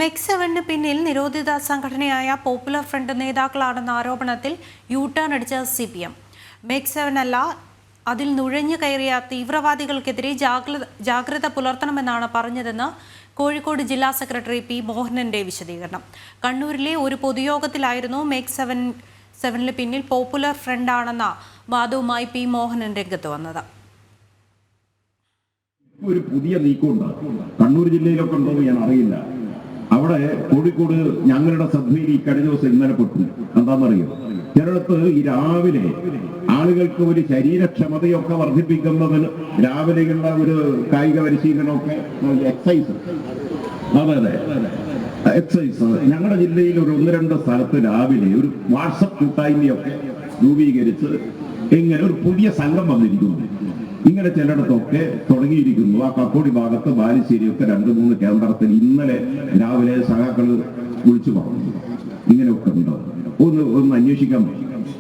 MEG-7 പിന്നിൽ നിരോധിത സംഘടനയായ പോപ്പുലർ ഫ്രണ്ട് നേതാക്കളാണെന്ന ആരോപണത്തിൽ യു-ടേൺ അടിച്ച CPM. MEG-7 അല്ല, അതിൽ നുഴഞ്ഞു കയറിയ തീവ്രവാദികൾക്കെതിരെ ജാഗ്രത പുലർത്തണമെന്നാണ് പറഞ്ഞതെന്ന് കോഴിക്കോട് ജില്ലാ സെക്രട്ടറി പി മോഹനന്റെ വിശദീകരണം. കണ്ണൂരിലെ ഒരു പൊതുയോഗത്തിലായിരുന്നു MEG-7 പിന്നിൽ പോപ്പുലർ ഫ്രണ്ടാണെന്ന വാദവുമായി പി മോഹനൻ രംഗത്ത് വന്നത്. ഒരു പുതിയ നീക്കമുണ്ട്. കണ്ണൂർ ജില്ലയിലൊക്കെ ഉണ്ടോ ഞാൻ അറിയില്ല. അവിടെ കോഴിക്കോട് ഞങ്ങളുടെ ശ്രദ്ധയിൽ ഈ കഴിഞ്ഞ ദിവസം ഇന്നലെ പെട്ടു. എന്താണെന്നറിയോ, ചിലടത്ത് ഈ രാവിലെ ആളുകൾക്ക് ഒരു ശരീരക്ഷമതയൊക്കെ വർദ്ധിപ്പിക്കുന്നതിന് രാവിലെയുള്ള ഒരു കായിക പരിശീലനമൊക്കെ എക്സസൈസ്, അതെ എക്സസൈസ് ഞങ്ങളുടെ ജില്ലയിൽ ഒരു 1-2 സ്ഥലത്ത് രാവിലെ ഒരു വാട്സപ്പ് കൂട്ടായ്മയൊക്കെ രൂപീകരിച്ച് ഇങ്ങനെ ഒരു പുതിയ സംഘം വന്നിരിക്കുന്നു. ഇങ്ങനെ ചിലയിടത്തൊക്കെ തുടങ്ങിയിരിക്കുന്നു. ആ കക്കോടി ഭാഗത്ത് ബാലുശ്ശേരിയൊക്കെ 2-3 കേന്ദ്രത്തിൽ ഇന്നലെ രാവിലെ സഹാക്കൾ വിളിച്ചു പറഞ്ഞു ഇങ്ങനെയൊക്കെ ഉണ്ടോ, ഒന്ന് അന്വേഷിക്കാൻ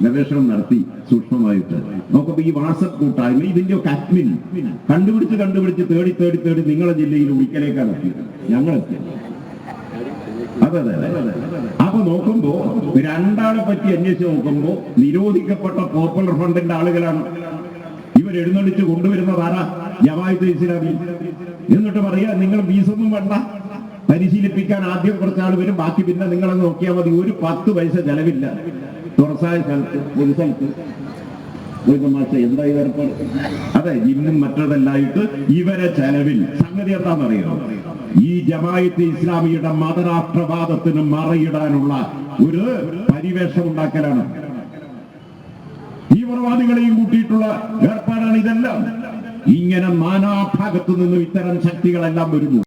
ഗവേഷണം നടത്തി സൂക്ഷ്മമായിട്ട് നോക്കുമ്പോ ഈ വാട്സപ്പ് കൂട്ടായ്മ ഇതിന്റെയൊക്കെ അഡ്മിൻ കണ്ടുപിടിച്ച് തേടി നിങ്ങളെ ജില്ലയിൽ ഒരിക്കലേക്കാണ് എത്തിയത്, ഞങ്ങളെത്തി. അതെ. അപ്പൊ നോക്കുമ്പോ 2 ആളെ പറ്റി അന്വേഷിച്ച് നോക്കുമ്പോ നിരോധിക്കപ്പെട്ട പോപ്പുലർ ഫ്രണ്ടിന്റെ ആളുകളാണ്. ഇവരെഴുന്നള്ളിച്ച് കൊണ്ടുവരുന്നത് ആരാ? ജമാഅത്തെ ഇസ്ലാമി. എന്നിട്ട് പറയാ നിങ്ങൾ ഫീസൊന്നും വേണ്ട, പരിശീലിപ്പിക്കാൻ ആദ്യം കുറച്ചാൾ വരും, ബാക്കി പിന്നെ നിങ്ങളെ നോക്കിയാൽ മതി, ഒരു 10 പൈസ ചെലവില്ല. തുറസായ സ്ഥലത്ത് ഒരു സ്ഥലത്ത് എന്താ ഏർപ്പാട്? അതെ, ഇന്നും മറ്റതെല്ലായിട്ട് ഇവരെ ചെലവിൽ സംഗതി എന്താണെന്നറിയോ, ഈ ജമാഅത്തെ ഇസ്ലാമിയുടെ മതരാഷ്ട്രവാദത്തിന് മറയിടാനുള്ള ഒരു പരിവേഷം ഉണ്ടാക്കലാണ്. തീവ്രവാദികളെയും കൂട്ടിയിട്ടുള്ള ഏർപ്പാടാണ് ഇതെല്ലാം. ഇങ്ങനെ നാനാഭാഗത്തു നിന്നും ഇത്തരം ശക്തികളെല്ലാം വരുന്നു.